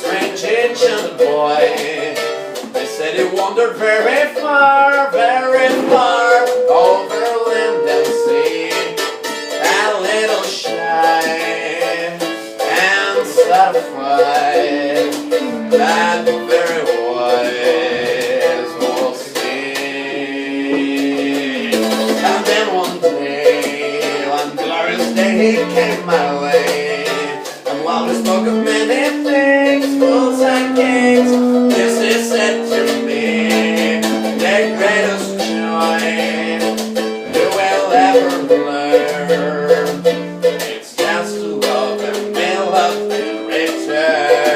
strange enchanted boy. They said he wandered very far over land and sea, a little shy and satisfied, but very wise will see. And then one day, one glorious day, he came my way. And while we spoke of many things, fools and kings, this he said to me, the greatest joy you will ever learn, it's just to love and be loved in return.